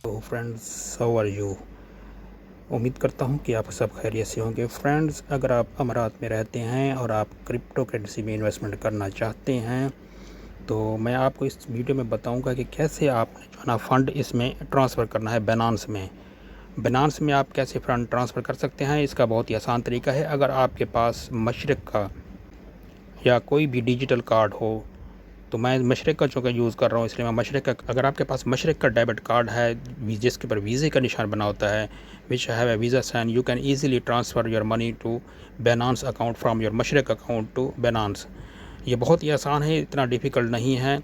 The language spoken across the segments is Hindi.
तो फ्रेंड्स, हाउ आर यू। उम्मीद करता हूँ कि आप सब खैरियत से होंगे। फ्रेंड्स, अगर आप अमारात में रहते हैं और आप क्रिप्टो करेंसी में इन्वेस्टमेंट करना चाहते हैं तो मैं आपको इस वीडियो में बताऊंगा कि कैसे आपने जो है ना फ़ंड इसमें ट्रांसफ़र करना है। बनांस में आप कैसे फ़ंड ट्रांसफ़र कर सकते हैं, इसका बहुत ही आसान तरीका है। अगर आपके पास मशरक़ का या कोई भी डिजिटल कार्ड हो, तो मैं मशरक़ का जो यूज़ कर रहा हूँ, इसलिए मैं मशरक़ का, अगर आपके पास मशरक़ का डेबिट कार्ड है जिसके ऊपर वीज़े का निशान बना होता है, which have a Visa sign, you can easily transfer your money to Binance account from your Mashreq account to Binance. ये बहुत ही आसान है, इतना डिफ़िकल्ट नहीं है।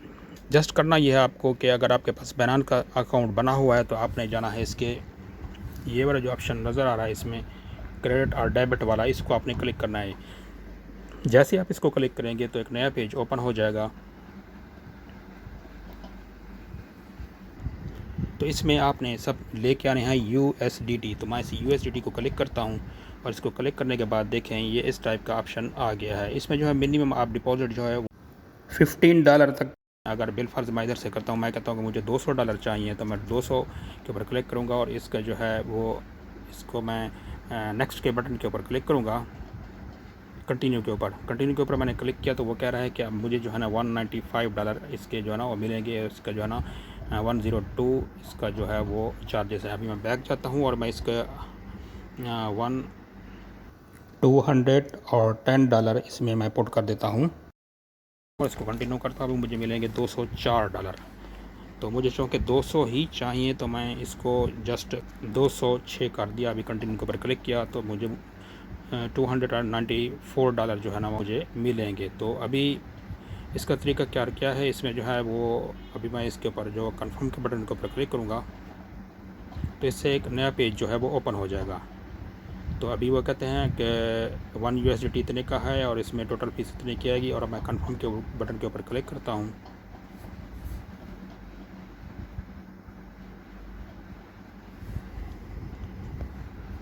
जस्ट करना ये है आपको कि अगर आपके पास बनान का अकाउंट बना हुआ है तो आपने जाना है इसके ये वाला जो ऑप्शन नज़र आ रहा है इसमें क्रेडिट और डेबिट वाला, इसको आपने क्लिक करना है। जैसे आप इसको क्लिक करेंगे तो एक नया पेज ओपन हो जाएगा। तो इसमें आपने सब लेके आने हैं USDT। तो मैं इस USDT को क्लिक करता हूँ और इसको क्लिक करने के बाद देखें ये इस टाइप का ऑप्शन आ गया है। इसमें जो है मिनिमम आप डिपॉजिट जो है $15 तक, अगर बिल फ़र्ज़ मैं इधर से करता हूँ, मैं कहता हूँ कि मुझे $200 चाहिए, तो मैं 200 के ऊपर क्लिक करूँगा और इसका जो है वो इसको मैं नेक्स्ट के बटन के ऊपर क्लिक करूँगा। कंटिन्यू के ऊपर मैंने क्लिक किया तो वो कह रहा है कि अब मुझे जो है ना $195 इसके जो है ना वो मिलेंगे। इसका जो है ना 102 इसका जो है वो चार्जेस है। अभी मैं बैक जाता हूँ और मैं इसका 210 इसमें मैं पुट कर देता हूँ और इसको कंटिन्यू करता हूँ। मुझे मिलेंगे $204। तो मुझे चूँकि 200 ही चाहिए तो मैं इसको जस्ट 206 कर दिया। अभी कंटिन्यू के ऊपर क्लिक किया तो मुझे $294 जो है ना मुझे मिलेंगे। तो अभी इसका तरीका क्या है, इसमें जो है वो अभी मैं इसके ऊपर जो कंफर्म के बटन के ऊपर क्लिक करूँगा तो इससे एक नया पेज जो है वो ओपन हो जाएगा। तो अभी वो कहते हैं कि $1 इतने का है और इसमें टोटल फीस इतनी की आएगी और मैं कंफर्म के बटन के ऊपर क्लिक करता हूँ।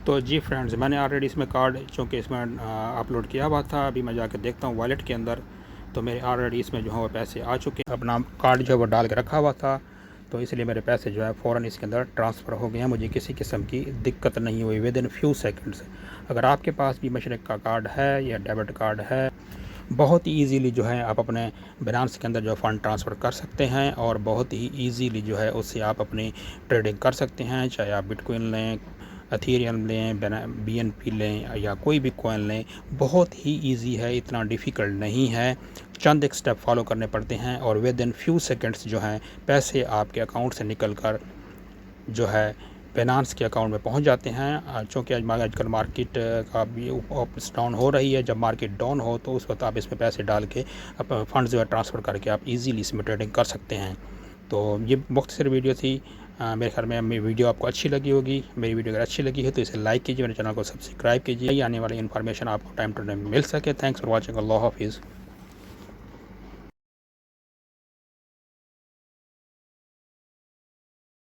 तो जी फ्रेंड्स, मैंने ऑलरेडी इसमें कार्ड चूँकि इसमें अपलोड किया हुआ था। अभी मैं जाकर देखता हूँ वॉलेट के अंदर, तो मेरे ऑलरेडी इसमें जो है वो पैसे आ चुके हैं। अपना कार्ड जो है वो डाल के रखा हुआ था, तो इसलिए मेरे पैसे जो है फ़ौरन इसके अंदर ट्रांसफ़र हो गए हैं। मुझे किसी किस्म की दिक्कत नहीं हुई विद इन फ्यू सेकंड्स। अगर आपके पास भी मशरक़ का कार्ड है या डेबिट कार्ड है, बहुत ही ईज़िली जो है आप अपने बनांस के अंदर जो फ़ंड ट्रांसफ़र कर सकते हैं और बहुत ही ईज़िली जो है उससे आप अपनी ट्रेडिंग कर सकते हैं। चाहे आप बिटकॉइन लें, एथेरियम लें, BNB लें या कोई भी कॉइन लें, बहुत ही ईजी है, इतना डिफ़िकल्ट नहीं है। चंद एक स्टेप फॉलो करने पड़ते हैं और विद इन फ्यू सेकंड्स जो हैं पैसे आपके अकाउंट से निकल कर जो है बाइनेंस के अकाउंट में पहुंच जाते हैं। चूँकि आजकल मार्केट का भी अप्स डाउन हो रही है, जब मार्केट डाउन हो तो उस वक्त आप इसमें पैसे डाल के फंड्स जो है ट्रांसफ़र करके आप इजीली इसमें ट्रेडिंग कर सकते हैं। तो ये मुख्तसर वीडियो थी। मेरे ख्याल में मेरी वीडियो आपको अच्छी लगी होगी। मेरी वीडियो अगर अच्छी लगी है तो इसे लाइक कीजिए, मेरे चैनल को सब्सक्राइब कीजिए, आने वाली इन्फॉर्मेशन आपको टाइम टू टाइम मिल सके। Thanks for watching. अल्लाह हाफिज़।